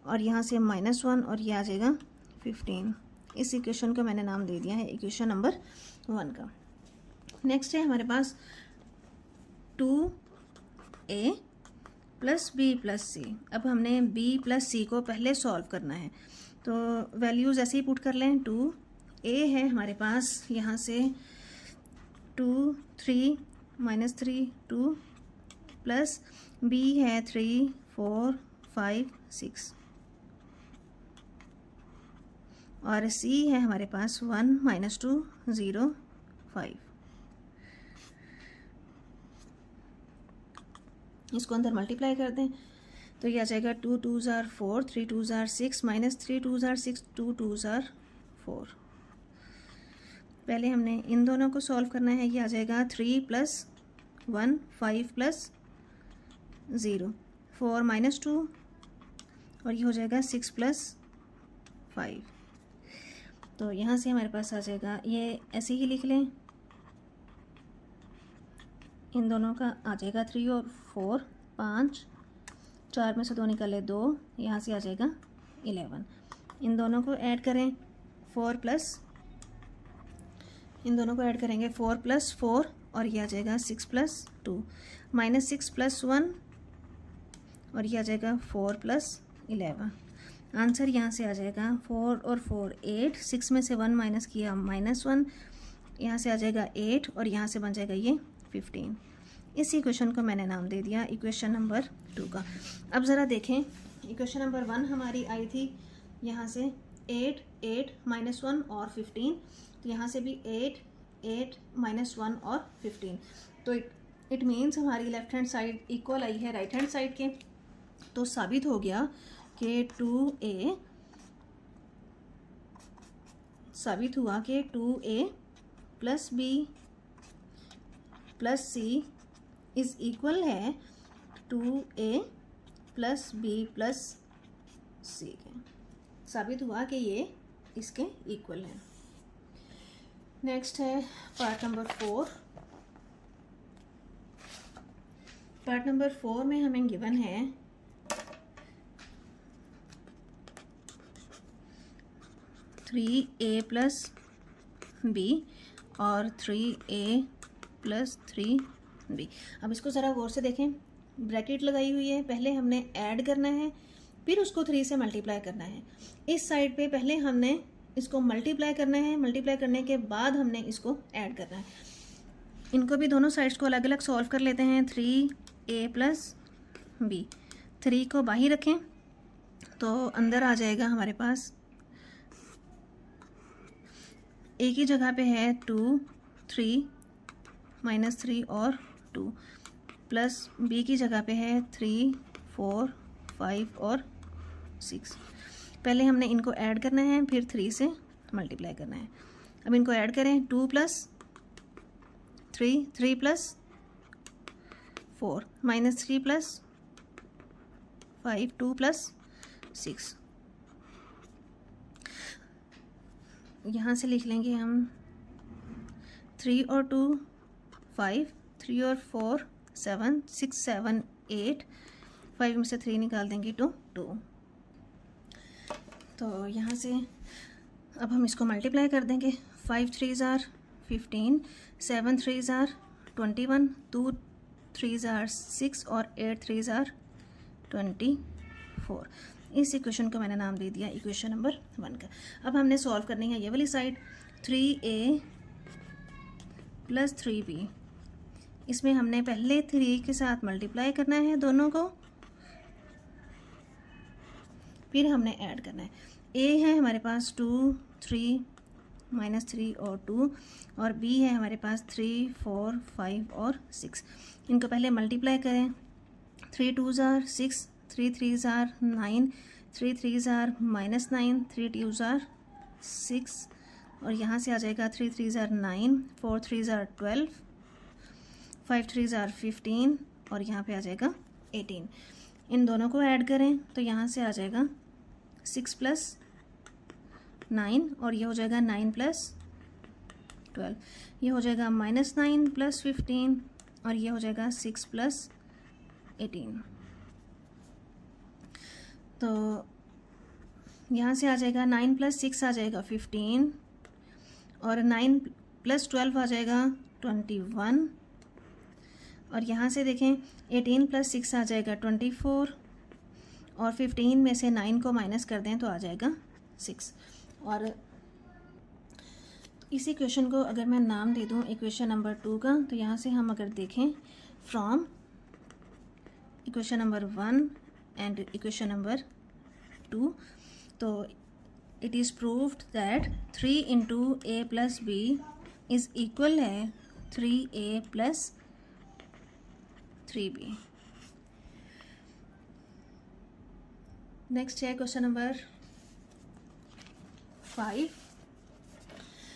और यहाँ से -1 और ये आ जाएगा 15। इस इक्वेशन को मैंने नाम दे दिया है इक्वेशन नंबर 1 का। नेक्स्ट है हमारे पास 2a plus b plus c। अब हमने b प्लस c को पहले सॉल्व करना है, तो वैल्यूज़ ऐसे ही पुट कर लें। 2a है हमारे पास यहाँ से 2 3 -3 2 प्लस b है 3 4 5 6 और c है हमारे पास 1 -2 0 5। इसको अंदर मल्टीप्लाई कर दें तो ये आ जाएगा 2 2 ज़ार 4 3 2 ज़ार 6 -3 2 ज़ार 6 2 2 ज़ार 4। पहले हमने इन दोनों को सॉल्व करना है। ये आ जाएगा 3 + 1 5 + 0 4 -2 और ये हो जाएगा 6 + 5। तो यहाँ से हमारे पास आ जाएगा, ये ऐसे ही लिख लें, इन दोनों का आ जाएगा 3 और 4 5, 4 में से 2 निकाले 2, यहाँ से आ जाएगा 11। इन दोनों को ऐड करें 4 प्लस, इन दोनों को ऐड करेंगे 4 + 4 और ये आ जाएगा 6 + 2 -6 + 1 और ये आ जाएगा 4 + 11। आंसर यहाँ से आ जाएगा 4 और 4 8, 6 में से 1 माइनस किया -1, यहाँ से आ जाएगा 8 और यहाँ से बन जाएगा ये 15। इस इक्वेशन को मैंने नाम दे दिया इक्वेशन नंबर 2 का। अब ज़रा देखें, इक्वेशन नंबर 1 हमारी आई थी यहाँ से 8 8 -1 और 15, तो यहाँ से भी 8 8 -1 और 15। तो इट मीन्स हमारी लेफ्ट हैंड साइड इक्वल आई है राइट हैंड साइड के। तो साबित हो गया कि 2a साबित हुआ कि 2a plus b plus c is equal है 2a plus b plus c के। साबित हुआ कि ये इसके इक्वल है। नेक्स्ट है पार्ट नंबर 4। पार्ट नंबर 4 में हमें गिवन है 3a प्लस b और 3a प्लस 3b। अब इसको ज़रा गौर से देखें, ब्रैकेट लगाई हुई है, पहले हमने ऐड करना है फिर उसको 3 से मल्टीप्लाई करना है। इस साइड पे पहले हमने इसको मल्टीप्लाई करना है, मल्टीप्लाई करने के बाद हमने इसको ऐड करना है। इनको भी दोनों साइड्स को अलग अलग सॉल्व कर लेते हैं। 3a प्लस बी, 3 को बाहर रखें तो अंदर आ जाएगा हमारे पास, a की जगह पे है 2, 3 माइनस 3 और 2, प्लस b की जगह पे है 3, 4, 5 और 6। पहले हमने इनको ऐड करना है, फिर 3 से मल्टीप्लाई करना है। अब इनको ऐड करें, 2 plus 3, 3 plus 4 minus 3 plus 5, 2 plus 6। यहाँ से लिख लेंगे हम 3 और 2 5, 3 और 4 7, 6 7 8, 5 में से 3 निकाल देंगे तो 2। तो यहाँ से अब हम इसको मल्टीप्लाई कर देंगे। 5 3s are 15, 7 3s are 21, 2 3s are 6 और 8 3s are 24। इस इक्वेशन को मैंने नाम दे दिया इक्वेशन नंबर 1 का। अब हमने सॉल्व करनी है ये वाली साइड, 3a प्लस 3b। इसमें हमने पहले 3 के साथ मल्टीप्लाई करना है दोनों को, फिर हमने ऐड करना है। a है हमारे पास 2, 3 माइनस 3 और 2, और b है हमारे पास 3, 4, 5 और 6। इनको पहले मल्टीप्लाई करें। 3 2s are 6, 3 3s are 9, 3 3s are minus 9, 3 2s are 6, और यहाँ से आ जाएगा 3 3s are 9, 4 3s are 12, 5 3s are 15, और यहाँ पे आ जाएगा 18। इन दोनों को ऐड करें तो यहाँ से आ जाएगा 6 प्लस 9, और ये हो जाएगा 9 प्लस 12, ये हो जाएगा माइनस 9 प्लस 15, और ये हो जाएगा 6 प्लस 18। तो यहाँ से आ जाएगा 9 प्लस 6 आ जाएगा 15, और 9 प्लस 12 आ जाएगा 21, और यहाँ से देखें 18 प्लस 6 आ जाएगा 24, और 15 में से 9 को माइनस कर दें तो आ जाएगा 6। और इसी इक्वेशन को अगर मैं नाम दे दूँ इक्वेशन नंबर 2 का, तो यहाँ से हम अगर देखें from equation number 1 and equation number 2, तो it is proved that 3 into a plus b is equal है 3a प्लस 3b। नेक्स्ट है क्वेश्चन नंबर 5।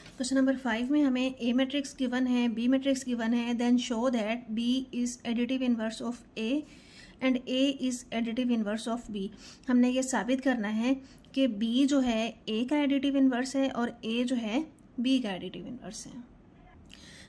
क्वेश्चन नंबर 5 में हमें a मैट्रिक्स गिवन है, b मैट्रिक्स गिवन है, then show that b is additive inverse of a and a is additive inverse of b। हमने ये साबित करना है कि b जो है a का एडिटिव इनवर्स है और a जो है b का एडिटिव इनवर्स है।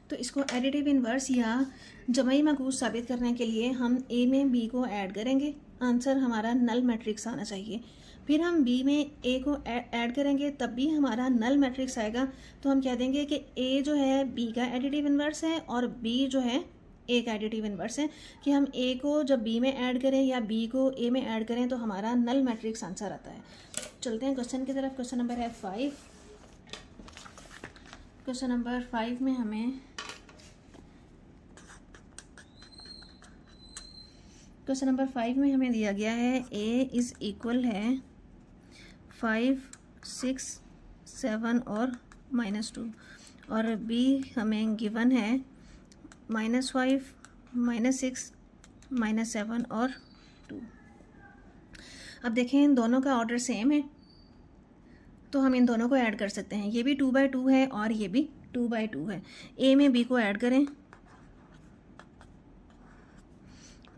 तो इसको एडिटिव इनवर्स या जमई मकूस साबित करने के लिए हम a में b को ऐड करेंगे। आंसर हमारा नल मैट्रिक्स आना चाहिए। फिर हम b में a को ऐड करेंगे, तब भी हमारा नल मैट्रिक्स आएगा। तो हम कह देंगे कि a जो है b का एडिटिव इनवर्स है और b जो है a का एडिटिव इनवर्स है, कि हम a को जब b में ऐड करें या b को a में ऐड करें तो हमारा नल मैट्रिक्स आंसर आता है। चलते हैं क्वेश्चन की तरफ। क्वेश्चन नंबर है 5। क्वेश्चन नंबर 5 में हमें दिया गया है a इज़ इक्वल है 5, 6, 7 और -2, और b हमें गिवन है -5, -6, -7 और 2। अब देखें इन दोनों का ऑर्डर सेम है, तो हम इन दोनों को ऐड कर सकते हैं। ये भी 2/2 है और ये भी 2/2 है। a में b को ऐड करें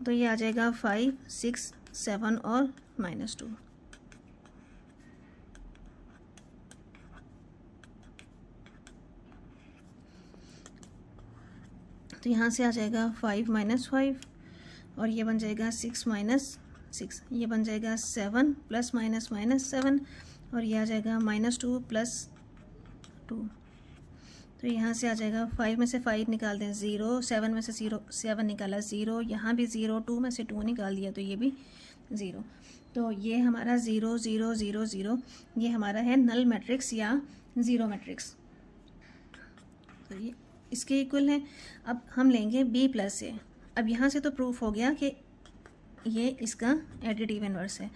तो ये आ जाएगा 5, 6, 7 और -2। तो यहाँ से आ जाएगा 5 - 5, और ये बन जाएगा 6 - 6, ये बन जाएगा 7 + -7, और ये आ जाएगा -2 + 2। तो यहाँ से आ जाएगा 5 में से 5 निकाल दें 0, 7 में से 7 निकाला 0, यहाँ भी 0, 2 में से 2 निकाल दिया तो ये भी 0। तो ये हमारा 0 0 0 0 ये हमारा है नल मैट्रिक्स या ज़ीरो मैट्रिक्स। तो ये इसके इक्वल है। अब हम लेंगे b प्लस ए। अब यहाँ से तो प्रूफ हो गया कि ये इसका एडिटिव इन्वर्स है।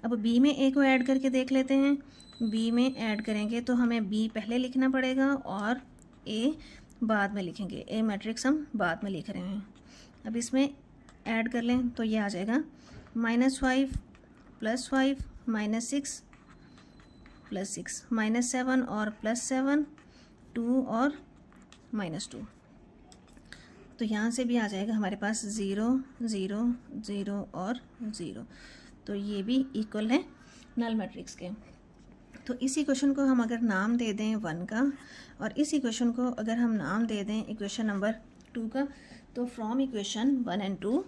अब b में a को ऐड करके देख लेते हैं। b में ऐड करेंगे तो हमें b पहले लिखना पड़ेगा और a बाद में लिखेंगे। a मैट्रिक्स हम बाद में लिख रहे हैं। अब इसमें ऐड कर लें तो ये आ जाएगा -5 + 5 -6 + 6 -7 और +7 2 और -2। तो यहाँ से भी आ जाएगा हमारे पास 0 0 0 और 0। तो ये भी इक्वल है नल मैट्रिक्स के। तो इस इक्वेशन को हम अगर नाम दे दें 1 का और इस इक्वेशन को अगर हम नाम दे दें इक्वेशन नंबर 2 का, तो from equation 1 and 2,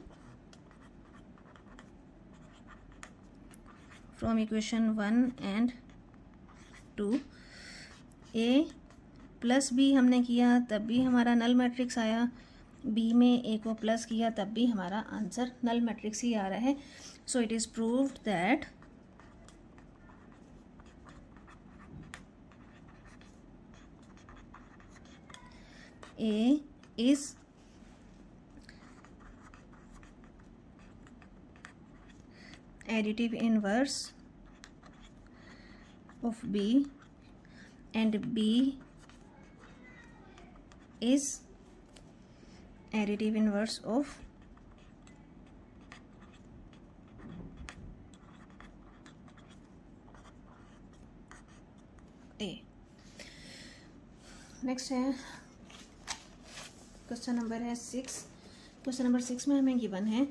from equation 1 and 2 a plus b हमने किया तब भी हमारा नल मैट्रिक्स आया, b में a को प्लस किया तब भी हमारा आंसर नल मैट्रिक्स ही आ रहा है। So it is proved that a is additive inverse of b and b is additive inverse of a। Next है क्वेश्चन नंबर है 6। क्वेश्चन नंबर 6 में हमें गिवन है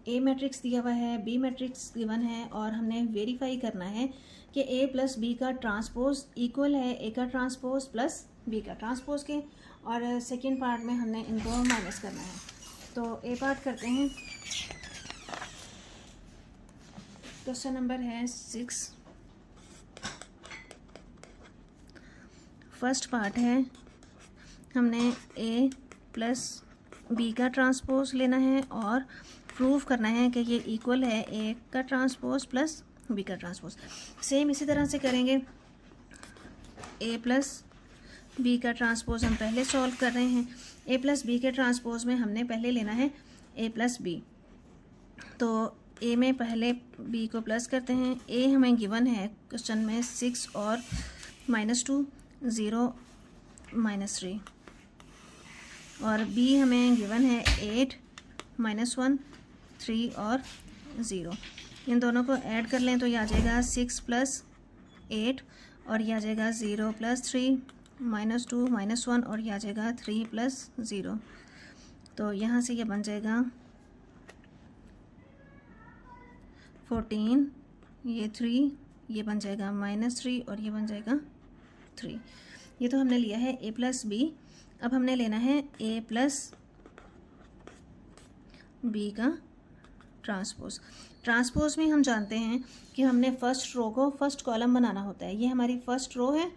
ए मैट्रिक्स दिया हुआ है, बी मैट्रिक्स गिवन है और हमने वेरीफाई करना है कि ए प्लस बी का ट्रांसपोज इक्वल है ए का ट्रांसपोज प्लस बी का ट्रांसपोज के, और सेकेंड पार्ट में हमने इनको माइनस करना है। तो ए पार्ट करते हैं। क्वेश्चन नंबर है 6। फर्स्ट पार्ट है हमने ए प्लस बी का ट्रांसपोज लेना है और प्रूव करना है कि ये इक्वल है ए का ट्रांसपोज प्लस बी का ट्रांसपोज। सेम इसी तरह से करेंगे। ए प्लस बी का ट्रांसपोज हम पहले सॉल्व कर रहे हैं। ए प्लस बी के ट्रांसपोज में हमने पहले लेना है ए प्लस बी। तो ए में पहले बी को प्लस करते हैं। ए हमें गिवन है क्वेश्चन में 6 और -2 0 -3 और बी हमें गिवन है 8 -1 3 और 0। इन दोनों को ऐड कर लें तो ये आ जाएगा 6 + 8 और ये आ जाएगा 0 + 3 -2 -1 और ये आ जाएगा 3 + 0। तो यहाँ से ये बन जाएगा 14, ये 3, ये बन जाएगा -3 और ये बन जाएगा 3। ये तो हमने लिया है ए प्लस बी। अब हमने लेना है ए प्लस बी का ट्रांसपोज। ट्रांसपोज में हम जानते हैं कि हमने फर्स्ट रो को फर्स्ट कॉलम बनाना होता है। ये हमारी फर्स्ट रो है,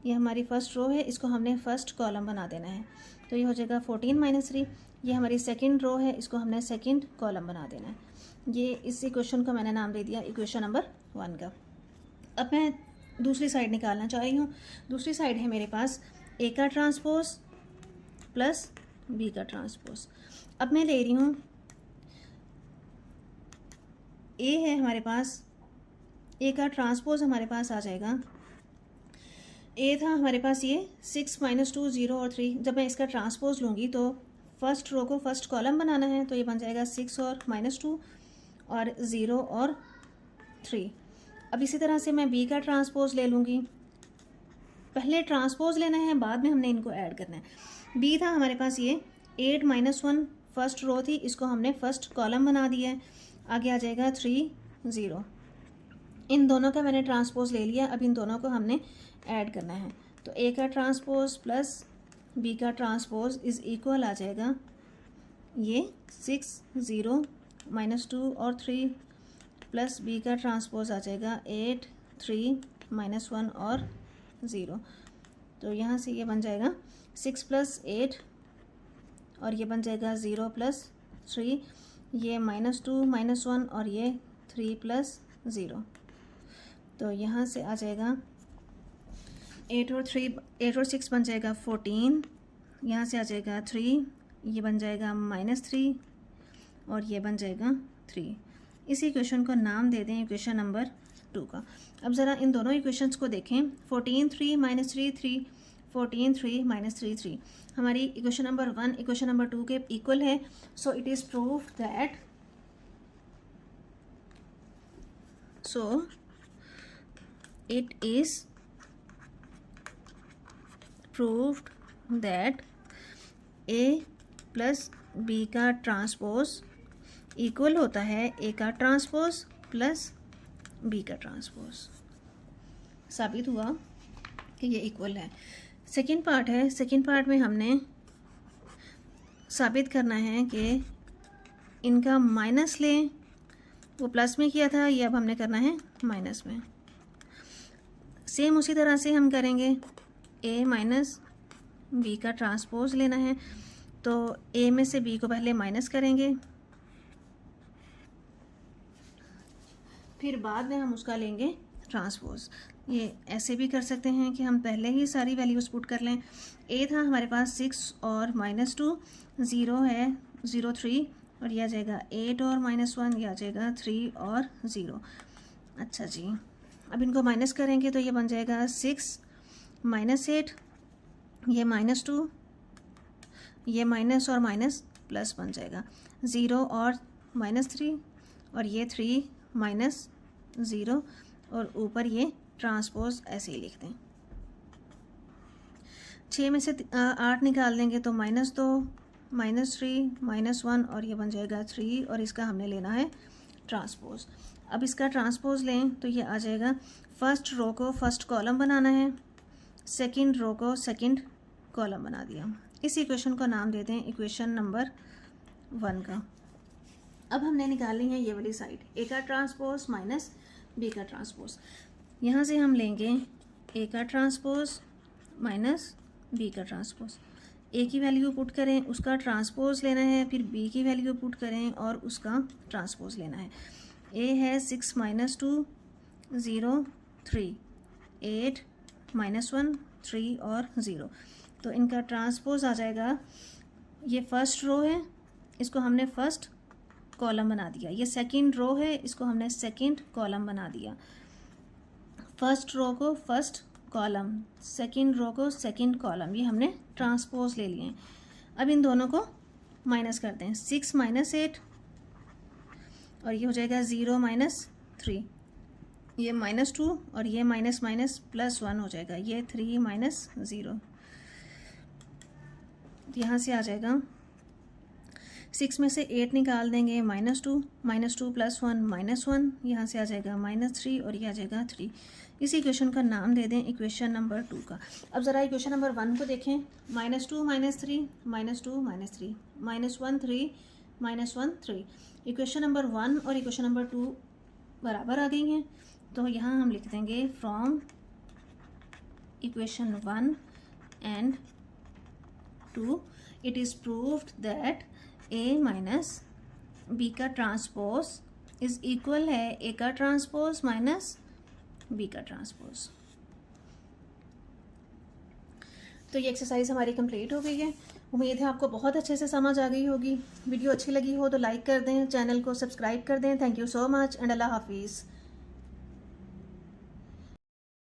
ये हमारी फर्स्ट रो है, इसको हमने फर्स्ट कॉलम बना देना है। तो ये हो जाएगा 14 - 3। ये हमारी सेकंड रो है, इसको हमने सेकंड कॉलम बना देना है। ये इस इक्वेशन का मैंने नाम दे दिया इक्वेशन नंबर 1 का। अब मैं दूसरी साइड निकालना चाह रही हूँ। दूसरी साइड है मेरे पास ए का ट्रांसपोज प्लस बी का ट्रांसपोज। अब मैं ले रही हूँ ए है हमारे पास, ए का ट्रांसपोज हमारे पास आ जाएगा। ए था हमारे पास ये 6 -2 0 और 3। जब मैं इसका ट्रांसपोज लूँगी तो फर्स्ट रो को फर्स्ट कॉलम बनाना है, तो ये बन जाएगा 6 और -2 और 0 और 3। अब इसी तरह से मैं बी का ट्रांसपोज ले लूँगी। पहले ट्रांसपोज लेना है, बाद में हमने इनको ऐड करना है। बी था हमारे पास ये 8 -1 फर्स्ट रो थी, इसको हमने फर्स्ट कॉलम बना दिया है। आगे आ जाएगा 3 0। इन दोनों का मैंने ट्रांसपोज ले लिया। अब इन दोनों को हमने ऐड करना है। तो ए का ट्रांसपोज प्लस बी का ट्रांसपोज इज़ इक्वल आ जाएगा ये 6 0 -2 और 3 प्लस बी का ट्रांसपोज आ जाएगा 8 3 -1 और 0। तो यहाँ से ये बन जाएगा 6 + 8 और ये बन जाएगा 0 + 3, ये -2 -1 और ये 3 + 0। तो यहाँ से आ जाएगा 8 और 6 बन जाएगा 14, यहाँ से आ जाएगा 3, ये बन जाएगा -3 और ये बन जाएगा 3। इस इक्वेशन को नाम दे दें इक्वेशन नंबर 2 का। अब ज़रा इन दोनों इक्वेशंस को देखें। 14 3 -3 3, 14 3 -3 3 हमारी इक्वेशन नंबर 1 इक्वेशन नंबर 2 के इक्वल है। So it is proved that A plus B का ट्रांसपोज इक्वल होता है A का ट्रांसपोज प्लस B का ट्रांसपोज। साबित हुआ कि ये इक्वल है। सेकेंड पार्ट है। सेकेंड पार्ट में हमने साबित करना है कि इनका माइनस लें, वो प्लस में किया था, ये अब हमने करना है माइनस में। सेम उसी तरह से हम करेंगे। A माइनस B का ट्रांसपोज लेना है, तो A में से B को पहले माइनस करेंगे, फिर बाद में हम उसका लेंगे ट्रांसपोज। ये ऐसे भी कर सकते हैं कि हम पहले ही सारी वैल्यूज़ पुट कर लें। A था हमारे पास 6 और -2, 0 है 0 3 और यह आ जाएगा 8 और -1, यह आ जाएगा 3 और 0। अच्छा जी, अब इनको माइनस करेंगे तो ये बन जाएगा 6 -8, ये -2, ये माइनस और माइनस प्लस बन जाएगा 0 और -3 और ये 3 -0 और ऊपर ये ट्रांसपोज ऐसे ही लिख दें। 6 में से 8 निकाल देंगे तो -2 -3 -1 और ये बन जाएगा 3 और इसका हमने लेना है ट्रांसपोज। अब इसका ट्रांसपोज लें तो ये आ जाएगा, फर्स्ट रो को फर्स्ट कॉलम बनाना है, सेकंड रो को सेकंड कॉलम बना दिया। इस इक्वेशन को नाम देते हैं इक्वेशन नंबर 1 का। अब हमने निकालनी है ये वाली साइड, A का ट्रांसपोज माइनस B का ट्रांसपोज। यहाँ से हम लेंगे A का ट्रांसपोज माइनस B का ट्रांसपोज। A की वैल्यू पुट करें, उसका ट्रांसपोज लेना है, फिर B की वैल्यू पुट करें और उसका ट्रांसपोज लेना है। A है 6 -2 0 3, 8 -1 3 और 0। तो इनका ट्रांसपोज आ जाएगा, ये फर्स्ट रो है, इसको हमने फर्स्ट कॉलम बना दिया। ये सेकंड रो है, इसको हमने सेकंड कॉलम बना दिया। फर्स्ट रो को फर्स्ट कॉलम, सेकंड रो को सेकंड कॉलम, ये हमने ट्रांसपोज ले लिए हैं। अब इन दोनों को माइनस करते हैं। 6 -8 और ये हो जाएगा 0 -3, ये -2 और ये +1 हो जाएगा, ये 3 -0। यहाँ से आ जाएगा 6 में से 8 निकाल देंगे, -2 + 1 -1, यहाँ से आ जाएगा -3 और ये आ जाएगा 3। इस इक्वेशन का नाम दे दें इक्वेशन नंबर 2 का। अब ज़रा इक्वेशन नंबर 1 को देखें। -2 -3 -2 -3 -1 3 -1 3। इक्वेशन नंबर 1 और इक्वेशन नंबर 2 बराबर आ गई हैं, तो यहाँ हम लिख देंगे from equation 1 and 2 it is proved that A minus B का ट्रांसपोज इज इक्वल है A का ट्रांसपोज माइनस B का ट्रांसपोज। तो ये एक्सरसाइज हमारी कंप्लीट हो गई है। उम्मीद है आपको बहुत अच्छे से समझ आ गई होगी। वीडियो अच्छी लगी हो तो लाइक कर दें, चैनल को सब्सक्राइब कर दें। Thank you so much and अल्लाह हाफिज़।